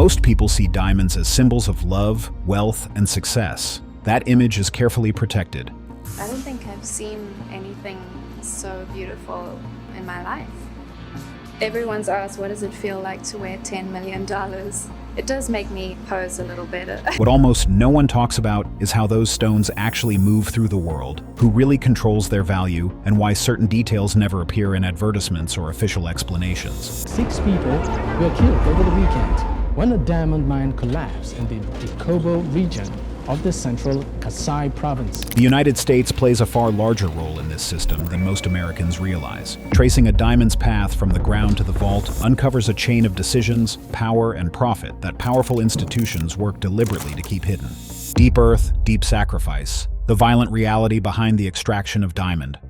Most people see diamonds as symbols of love, wealth, and success. That image is carefully protected. I don't think I've seen anything so beautiful in my life. Everyone's asked, what does it feel like to wear $10 million? It does make me pose a little bit. What almost no one talks about is how those stones actually move through the world, who really controls their value, and why certain details never appear in advertisements or official explanations. 6 people were killed over the weekend when a diamond mine collapsed in the Dikobo region of the central Kasai province. The United States plays a far larger role in this system than most Americans realize. Tracing a diamond's path from the ground to the vault uncovers a chain of decisions, power, and profit that powerful institutions work deliberately to keep hidden. Deep earth, deep sacrifice, the violent reality behind the extraction of diamond.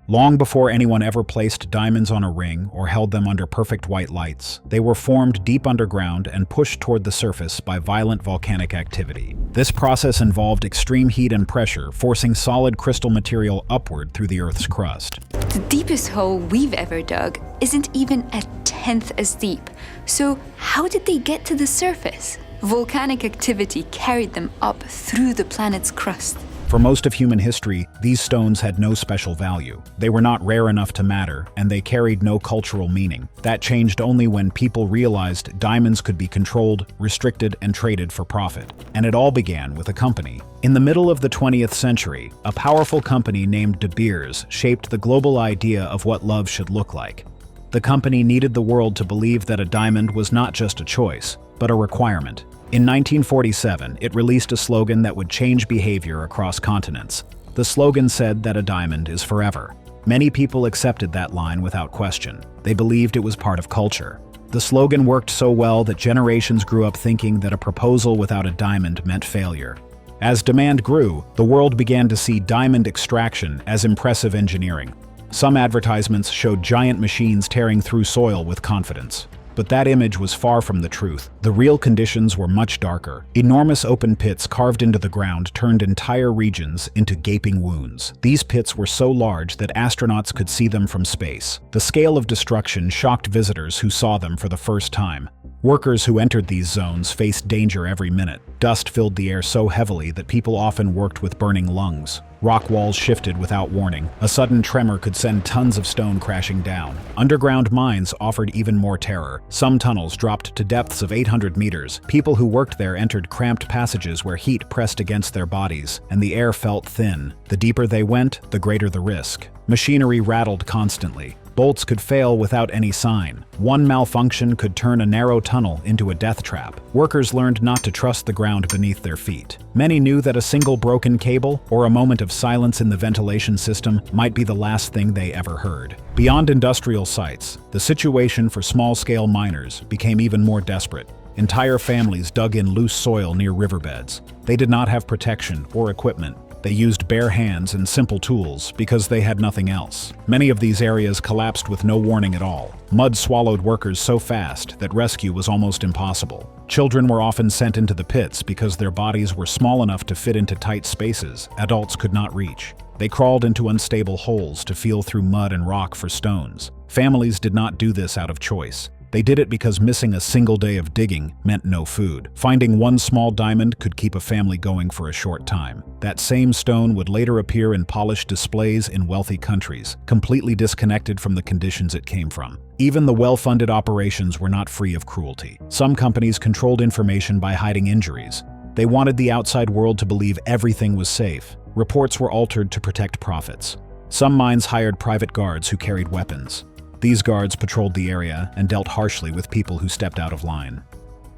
Long before anyone ever placed diamonds on a ring or held them under perfect white lights, they were formed deep underground and pushed toward the surface by violent volcanic activity. This process involved extreme heat and pressure, forcing solid crystal material upward through the Earth's crust. The deepest hole we've ever dug isn't even a tenth as deep. So how did they get to the surface? Volcanic activity carried them up through the planet's crust. For most of human history, these stones had no special value. They were not rare enough to matter, and they carried no cultural meaning. That changed only when people realized diamonds could be controlled, restricted, and traded for profit. And it all began with a company. In the middle of the 20th century, a powerful company named De Beers shaped the global idea of what love should look like. The company needed the world to believe that a diamond was not just a choice, but a requirement. In 1947, it released a slogan that would change behavior across continents. The slogan said that a diamond is forever. Many people accepted that line without question. They believed it was part of culture. The slogan worked so well that generations grew up thinking that a proposal without a diamond meant failure. As demand grew, the world began to see diamond extraction as impressive engineering. Some advertisements showed giant machines tearing through soil with confidence. But that image was far from the truth. The real conditions were much darker. Enormous open pits carved into the ground turned entire regions into gaping wounds. These pits were so large that astronauts could see them from space. The scale of destruction shocked visitors who saw them for the first time. Workers who entered these zones faced danger every minute. Dust filled the air so heavily that people often worked with burning lungs. Rock walls shifted without warning. A sudden tremor could send tons of stone crashing down. Underground mines offered even more terror. Some tunnels dropped to depths of 800 meters. People who worked there entered cramped passages where heat pressed against their bodies, and the air felt thin. The deeper they went, the greater the risk. Machinery rattled constantly. Bolts could fail without any sign. One malfunction could turn a narrow tunnel into a death trap. Workers learned not to trust the ground beneath their feet. Many knew that a single broken cable or a moment of silence in the ventilation system might be the last thing they ever heard. Beyond industrial sites, the situation for small-scale miners became even more desperate. Entire families dug in loose soil near riverbeds. They did not have protection or equipment. They used bare hands and simple tools because they had nothing else. Many of these areas collapsed with no warning at all. Mud swallowed workers so fast that rescue was almost impossible. Children were often sent into the pits because their bodies were small enough to fit into tight spaces adults could not reach. They crawled into unstable holes to feel through mud and rock for stones. Families did not do this out of choice. They did it because missing a single day of digging meant no food. Finding one small diamond could keep a family going for a short time. That same stone would later appear in polished displays in wealthy countries, completely disconnected from the conditions it came from. Even the well-funded operations were not free of cruelty. Some companies controlled information by hiding injuries. They wanted the outside world to believe everything was safe. Reports were altered to protect profits. Some mines hired private guards who carried weapons. These guards patrolled the area and dealt harshly with people who stepped out of line.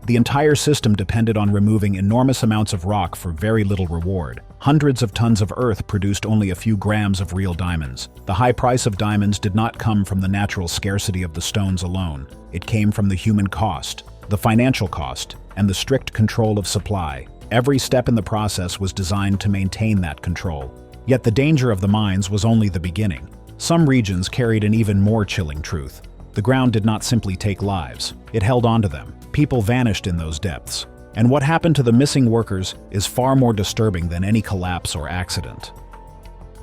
The entire system depended on removing enormous amounts of rock for very little reward. Hundreds of tons of earth produced only a few grams of real diamonds. The high price of diamonds did not come from the natural scarcity of the stones alone. It came from the human cost, the financial cost, and the strict control of supply. Every step in the process was designed to maintain that control. Yet the danger of the mines was only the beginning. Some regions carried an even more chilling truth. The ground did not simply take lives, it held onto them. People vanished in those depths. And what happened to the missing workers is far more disturbing than any collapse or accident.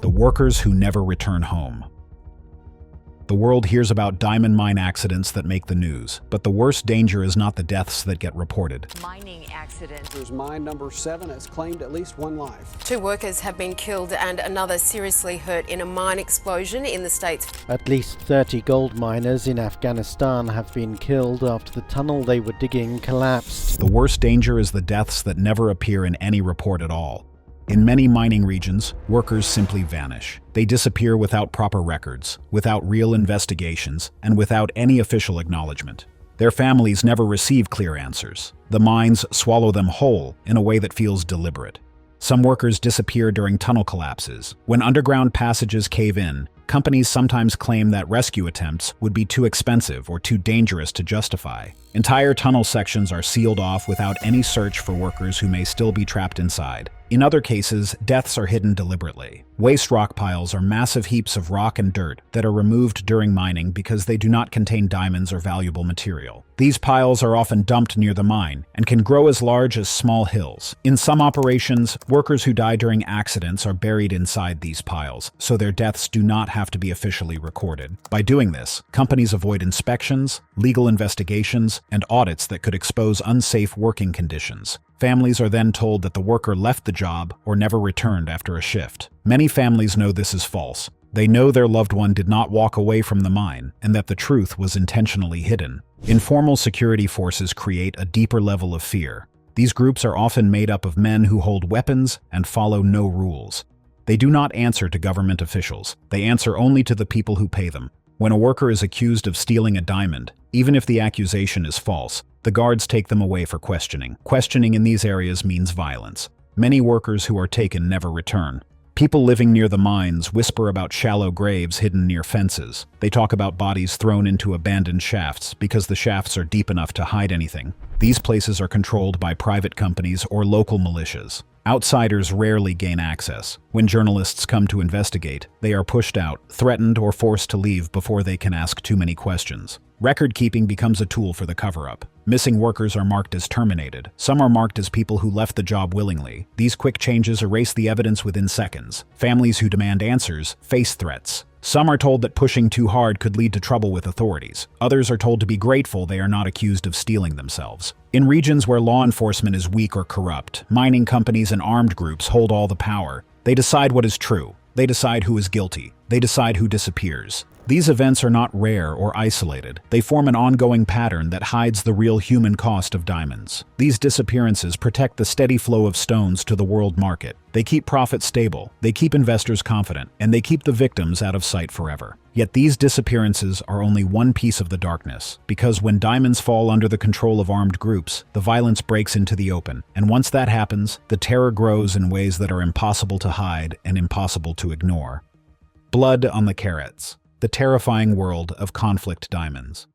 The workers who never return home. The world hears about diamond mine accidents that make the news, but the worst danger is not the deaths that get reported. Mining accident. There's mine number 7 has claimed at least 1 life. 2 workers have been killed and another seriously hurt in a mine explosion in the states. At least 30 gold miners in Afghanistan have been killed after the tunnel they were digging collapsed. The worst danger is the deaths that never appear in any report at all. In many mining regions, workers simply vanish. They disappear without proper records, without real investigations, and without any official acknowledgement. Their families never receive clear answers. The mines swallow them whole in a way that feels deliberate. Some workers disappear during tunnel collapses. When underground passages cave in, companies sometimes claim that rescue attempts would be too expensive or too dangerous to justify. Entire tunnel sections are sealed off without any search for workers who may still be trapped inside. In other cases, deaths are hidden deliberately. Waste rock piles are massive heaps of rock and dirt that are removed during mining because they do not contain diamonds or valuable material. These piles are often dumped near the mine and can grow as large as small hills. In some operations, workers who die during accidents are buried inside these piles, so their deaths do not have to be officially recorded. By doing this, companies avoid inspections, legal investigations, and audits that could expose unsafe working conditions. Families are then told that the worker left the job or never returned after a shift. Many families know this is false. They know their loved one did not walk away from the mine and that the truth was intentionally hidden. Informal security forces create a deeper level of fear. These groups are often made up of men who hold weapons and follow no rules. They do not answer to government officials. They answer only to the people who pay them. When a worker is accused of stealing a diamond, even if the accusation is false, the guards take them away for questioning. Questioning in these areas means violence. Many workers who are taken never return. People living near the mines whisper about shallow graves hidden near fences. They talk about bodies thrown into abandoned shafts because the shafts are deep enough to hide anything. These places are controlled by private companies or local militias. Outsiders rarely gain access. When journalists come to investigate, they are pushed out, threatened, or forced to leave before they can ask too many questions. Record keeping becomes a tool for the cover-up. Missing workers are marked as terminated. Some are marked as people who left the job willingly. These quick changes erase the evidence within seconds. Families who demand answers face threats. Some are told that pushing too hard could lead to trouble with authorities. Others are told to be grateful they are not accused of stealing themselves. In regions where law enforcement is weak or corrupt, mining companies and armed groups hold all the power. They decide what is true. They decide who is guilty. They decide who disappears. These events are not rare or isolated. They form an ongoing pattern that hides the real human cost of diamonds. These disappearances protect the steady flow of stones to the world market. They keep profits stable, they keep investors confident, and they keep the victims out of sight forever. Yet these disappearances are only one piece of the darkness, because when diamonds fall under the control of armed groups, the violence breaks into the open, and once that happens, the terror grows in ways that are impossible to hide and impossible to ignore. Blood on the carrots. The terrifying world of conflict diamonds.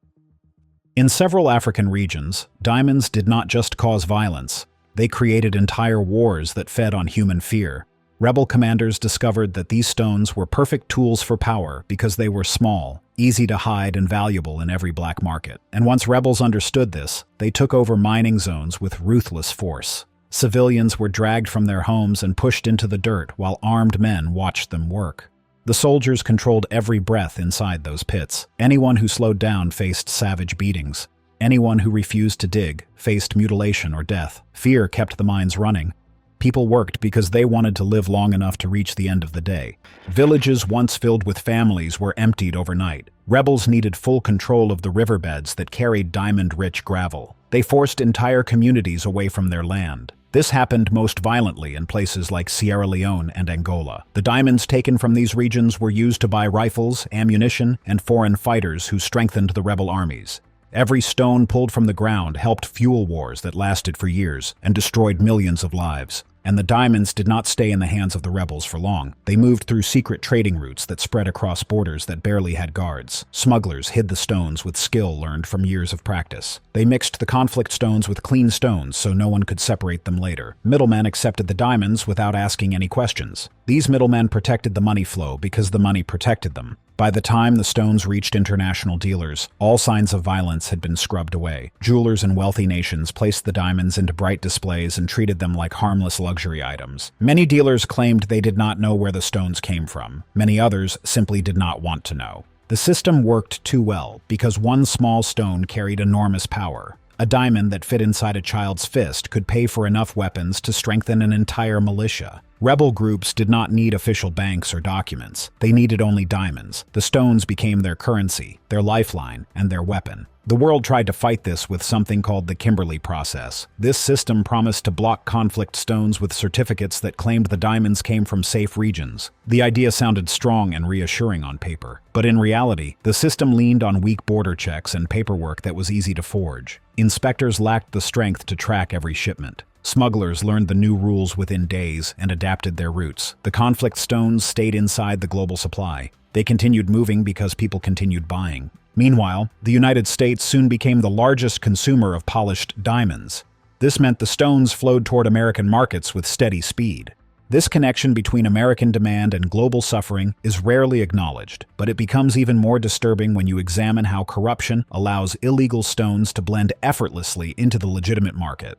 In several African regions, diamonds did not just cause violence, they created entire wars that fed on human fear. Rebel commanders discovered that these stones were perfect tools for power because they were small, easy to hide, and valuable in every black market. And once rebels understood this, they took over mining zones with ruthless force. Civilians were dragged from their homes and pushed into the dirt while armed men watched them work. The soldiers controlled every breath inside those pits. Anyone who slowed down faced savage beatings. Anyone who refused to dig faced mutilation or death. Fear kept the mines running. People worked because they wanted to live long enough to reach the end of the day. Villages once filled with families were emptied overnight. Rebels needed full control of the riverbeds that carried diamond-rich gravel. They forced entire communities away from their land. This happened most violently in places like Sierra Leone and Angola. The diamonds taken from these regions were used to buy rifles, ammunition, and foreign fighters who strengthened the rebel armies. Every stone pulled from the ground helped fuel wars that lasted for years and destroyed millions of lives. And the diamonds did not stay in the hands of the rebels for long. They moved through secret trading routes that spread across borders that barely had guards. Smugglers hid the stones with skill learned from years of practice. They mixed the conflict stones with clean stones so no one could separate them later. Middlemen accepted the diamonds without asking any questions. These middlemen protected the money flow because the money protected them. By the time the stones reached international dealers, all signs of violence had been scrubbed away. Jewelers in wealthy nations placed the diamonds into bright displays and treated them like harmless luxury items. Many dealers claimed they did not know where the stones came from. Many others simply did not want to know. The system worked too well because one small stone carried enormous power. A diamond that fit inside a child's fist could pay for enough weapons to strengthen an entire militia. Rebel groups did not need official banks or documents. They needed only diamonds. The stones became their currency, their lifeline, and their weapon. The world tried to fight this with something called the Kimberley process. This system promised to block conflict stones with certificates that claimed the diamonds came from safe regions. The idea sounded strong and reassuring on paper, but in reality, the system leaned on weak border checks and paperwork that was easy to forge. Inspectors lacked the strength to track every shipment. Smugglers learned the new rules within days and adapted their routes. The conflict stones stayed inside the global supply. They continued moving because people continued buying. Meanwhile, the United States soon became the largest consumer of polished diamonds. This meant the stones flowed toward American markets with steady speed. This connection between American demand and global suffering is rarely acknowledged, but it becomes even more disturbing when you examine how corruption allows illegal stones to blend effortlessly into the legitimate market.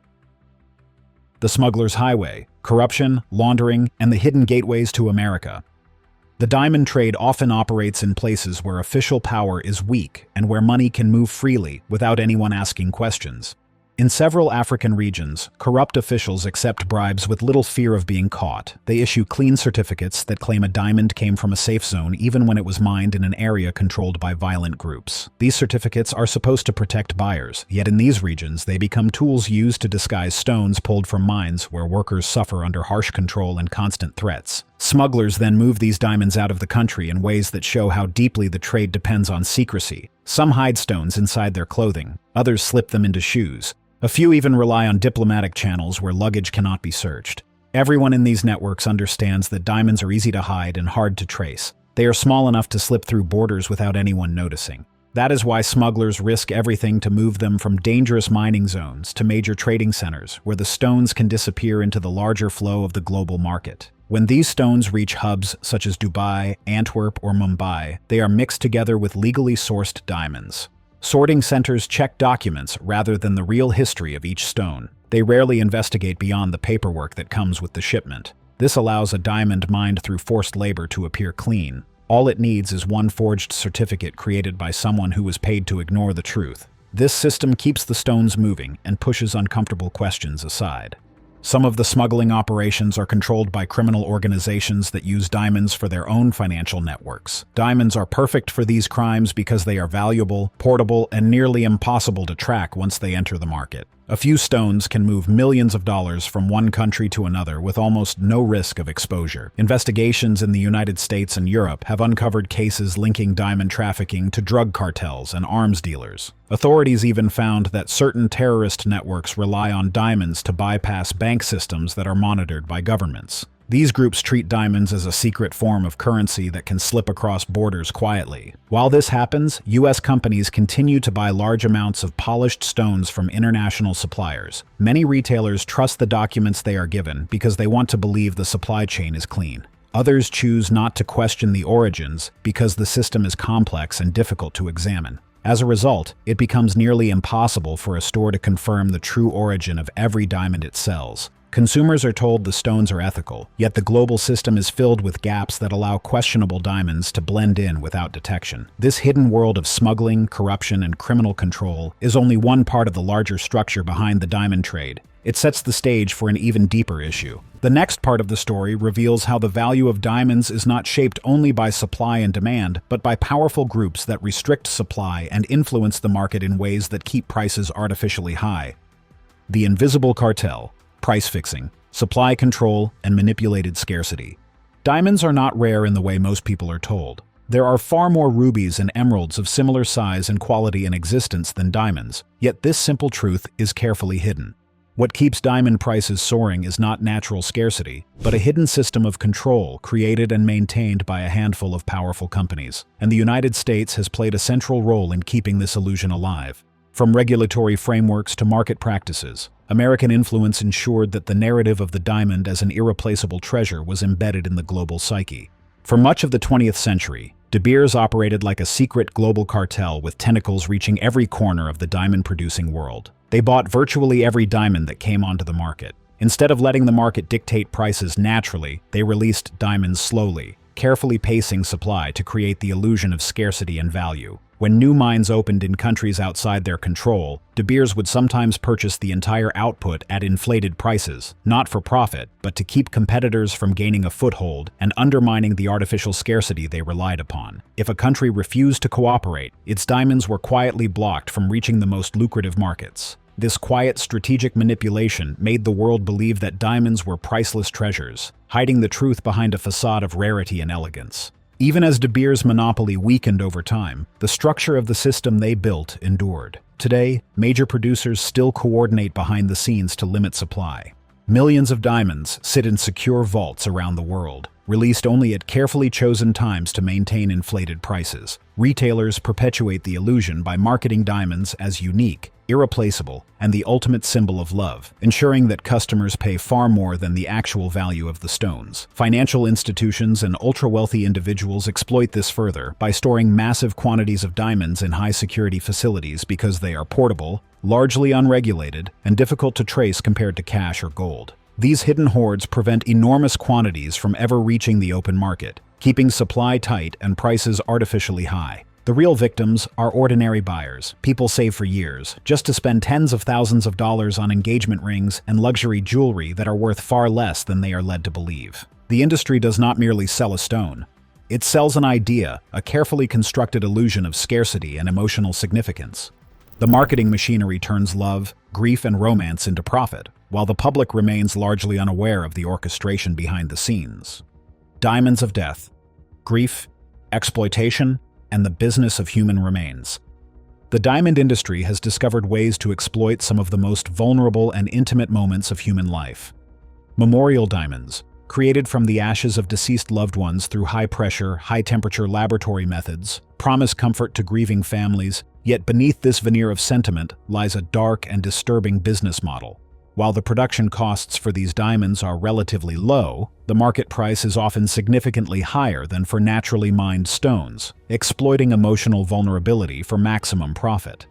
The smuggler's highway, corruption, laundering, and the hidden gateways to America. The diamond trade often operates in places where official power is weak and where money can move freely without anyone asking questions. In several African regions, corrupt officials accept bribes with little fear of being caught. They issue clean certificates that claim a diamond came from a safe zone even when it was mined in an area controlled by violent groups. These certificates are supposed to protect buyers, yet in these regions they become tools used to disguise stones pulled from mines where workers suffer under harsh control and constant threats. Smugglers then move these diamonds out of the country in ways that show how deeply the trade depends on secrecy. Some hide stones inside their clothing, others slip them into shoes. A few even rely on diplomatic channels where luggage cannot be searched. Everyone in these networks understands that diamonds are easy to hide and hard to trace. They are small enough to slip through borders without anyone noticing. That is why smugglers risk everything to move them from dangerous mining zones to major trading centers, where the stones can disappear into the larger flow of the global market. When these stones reach hubs such as Dubai, Antwerp, or Mumbai, they are mixed together with legally sourced diamonds. Sorting centers check documents rather than the real history of each stone. They rarely investigate beyond the paperwork that comes with the shipment. This allows a diamond mined through forced labor to appear clean. All it needs is one forged certificate created by someone who was paid to ignore the truth. This system keeps the stones moving and pushes uncomfortable questions aside. Some of the smuggling operations are controlled by criminal organizations that use diamonds for their own financial networks. Diamonds are perfect for these crimes because they are valuable, portable, and nearly impossible to track once they enter the market. A few stones can move millions of dollars from one country to another with almost no risk of exposure. Investigations in the United States and Europe have uncovered cases linking diamond trafficking to drug cartels and arms dealers. Authorities even found that certain terrorist networks rely on diamonds to bypass bank systems that are monitored by governments. These groups treat diamonds as a secret form of currency that can slip across borders quietly. While this happens, U.S. companies continue to buy large amounts of polished stones from international suppliers. Many retailers trust the documents they are given because they want to believe the supply chain is clean. Others choose not to question the origins because the system is complex and difficult to examine. As a result, it becomes nearly impossible for a store to confirm the true origin of every diamond it sells. Consumers are told the stones are ethical, yet the global system is filled with gaps that allow questionable diamonds to blend in without detection. This hidden world of smuggling, corruption, and criminal control is only one part of the larger structure behind the diamond trade. It sets the stage for an even deeper issue. The next part of the story reveals how the value of diamonds is not shaped only by supply and demand, but by powerful groups that restrict supply and influence the market in ways that keep prices artificially high. The invisible cartel. Price fixing, supply control, and manipulated scarcity. Diamonds are not rare in the way most people are told. There are far more rubies and emeralds of similar size and quality in existence than diamonds, yet this simple truth is carefully hidden. What keeps diamond prices soaring is not natural scarcity, but a hidden system of control created and maintained by a handful of powerful companies, and the United States has played a central role in keeping this illusion alive. From regulatory frameworks to market practices, American influence ensured that the narrative of the diamond as an irreplaceable treasure was embedded in the global psyche. For much of the 20th century, De Beers operated like a secret global cartel with tentacles reaching every corner of the diamond-producing world. They bought virtually every diamond that came onto the market. Instead of letting the market dictate prices naturally, they released diamonds slowly. carefully pacing supply to create the illusion of scarcity and value. When new mines opened in countries outside their control, De Beers would sometimes purchase the entire output at inflated prices, not for profit, but to keep competitors from gaining a foothold and undermining the artificial scarcity they relied upon. If a country refused to cooperate, its diamonds were quietly blocked from reaching the most lucrative markets. This quiet strategic manipulation made the world believe that diamonds were priceless treasures, hiding the truth behind a facade of rarity and elegance. Even as De Beers' monopoly weakened over time, the structure of the system they built endured. Today, major producers still coordinate behind the scenes to limit supply. Millions of diamonds sit in secure vaults around the world, released only at carefully chosen times to maintain inflated prices. Retailers perpetuate the illusion by marketing diamonds as unique, irreplaceable, and the ultimate symbol of love, ensuring that customers pay far more than the actual value of the stones. Financial institutions and ultra-wealthy individuals exploit this further by storing massive quantities of diamonds in high-security facilities because they are portable, largely unregulated, and difficult to trace compared to cash or gold. These hidden hoards prevent enormous quantities from ever reaching the open market, keeping supply tight and prices artificially high. The real victims are ordinary buyers, people save for years, just to spend tens of thousands of dollars on engagement rings and luxury jewelry that are worth far less than they are led to believe. The industry does not merely sell a stone. It sells an idea, a carefully constructed illusion of scarcity and emotional significance. The marketing machinery turns love, grief, and romance into profit, while the public remains largely unaware of the orchestration behind the scenes. Diamonds of death, grief, exploitation, and the business of human remains. The diamond industry has discovered ways to exploit some of the most vulnerable and intimate moments of human life. Memorial diamonds, created from the ashes of deceased loved ones through high-pressure, high-temperature laboratory methods, promise comfort to grieving families, yet beneath this veneer of sentiment lies a dark and disturbing business model. While the production costs for these diamonds are relatively low, the market price is often significantly higher than for naturally mined stones, exploiting emotional vulnerability for maximum profit.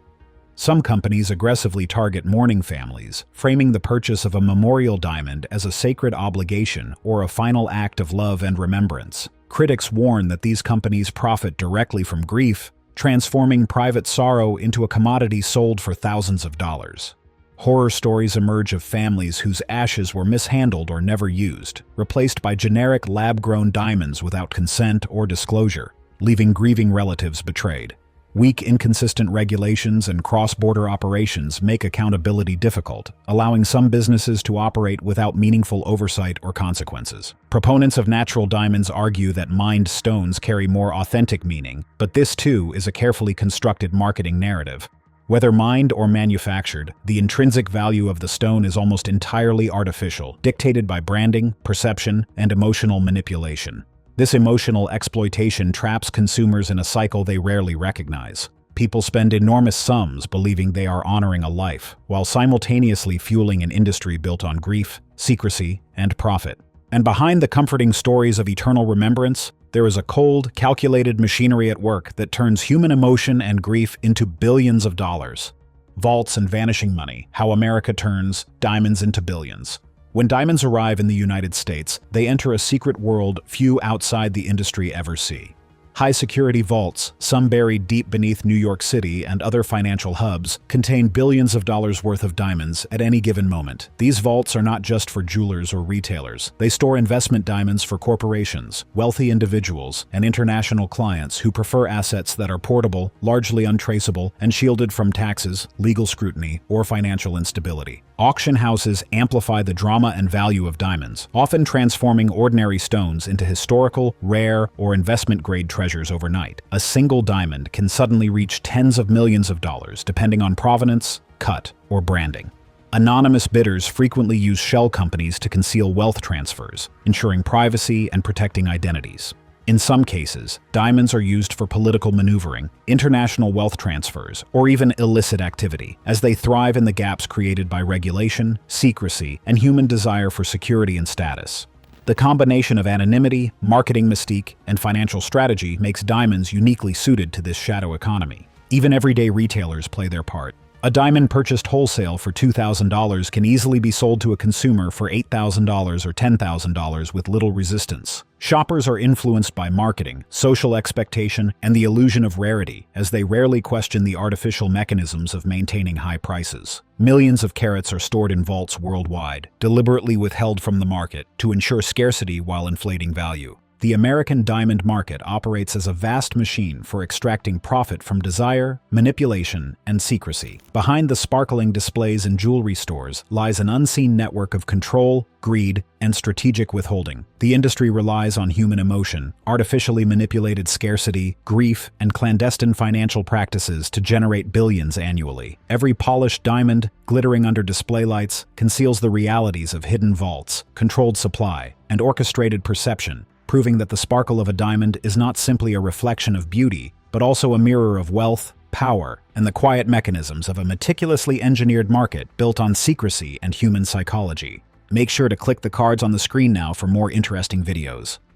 Some companies aggressively target mourning families, framing the purchase of a memorial diamond as a sacred obligation or a final act of love and remembrance. Critics warn that these companies profit directly from grief, transforming private sorrow into a commodity sold for thousands of dollars. Horror stories emerge of families whose ashes were mishandled or never used, replaced by generic lab-grown diamonds without consent or disclosure, leaving grieving relatives betrayed. Weak, inconsistent regulations and cross-border operations make accountability difficult, allowing some businesses to operate without meaningful oversight or consequences. Proponents of natural diamonds argue that mined stones carry more authentic meaning, but this too is a carefully constructed marketing narrative. Whether mined or manufactured, the intrinsic value of the stone is almost entirely artificial, dictated by branding, perception, and emotional manipulation. This emotional exploitation traps consumers in a cycle they rarely recognize. People spend enormous sums believing they are honoring a life, while simultaneously fueling an industry built on grief, secrecy, and profit. And behind the comforting stories of eternal remembrance, there is a cold, calculated machinery at work that turns human emotion and grief into billions of dollars. Vaults and vanishing money, how America turns diamonds into billions. When diamonds arrive in the United States, they enter a secret world few outside the industry ever see. High-security vaults, some buried deep beneath New York City and other financial hubs, contain billions of dollars worth of diamonds at any given moment. These vaults are not just for jewelers or retailers. They store investment diamonds for corporations, wealthy individuals, and international clients who prefer assets that are portable, largely untraceable, and shielded from taxes, legal scrutiny, or financial instability. Auction houses amplify the drama and value of diamonds, often transforming ordinary stones into historical, rare, or investment-grade treasures overnight. A single diamond can suddenly reach tens of millions of dollars, depending on provenance, cut, or branding. Anonymous bidders frequently use shell companies to conceal wealth transfers, ensuring privacy and protecting identities. In some cases, diamonds are used for political maneuvering, international wealth transfers, or even illicit activity, as they thrive in the gaps created by regulation, secrecy, and human desire for security and status. The combination of anonymity, marketing mystique, and financial strategy makes diamonds uniquely suited to this shadow economy. Even everyday retailers play their part. A diamond purchased wholesale for $2,000 can easily be sold to a consumer for $8,000 or $10,000 with little resistance. Shoppers are influenced by marketing, social expectation, and the illusion of rarity, as they rarely question the artificial mechanisms of maintaining high prices. Millions of carats are stored in vaults worldwide, deliberately withheld from the market to ensure scarcity while inflating value. The American diamond market operates as a vast machine for extracting profit from desire, manipulation, and secrecy. Behind the sparkling displays in jewelry stores lies an unseen network of control, greed, and strategic withholding. The industry relies on human emotion, artificially manipulated scarcity, grief, and clandestine financial practices to generate billions annually. Every polished diamond, glittering under display lights, conceals the realities of hidden vaults, controlled supply, and orchestrated perception, proving that the sparkle of a diamond is not simply a reflection of beauty, but also a mirror of wealth, power, and the quiet mechanisms of a meticulously engineered market built on secrecy and human psychology. Make sure to click the cards on the screen now for more interesting videos.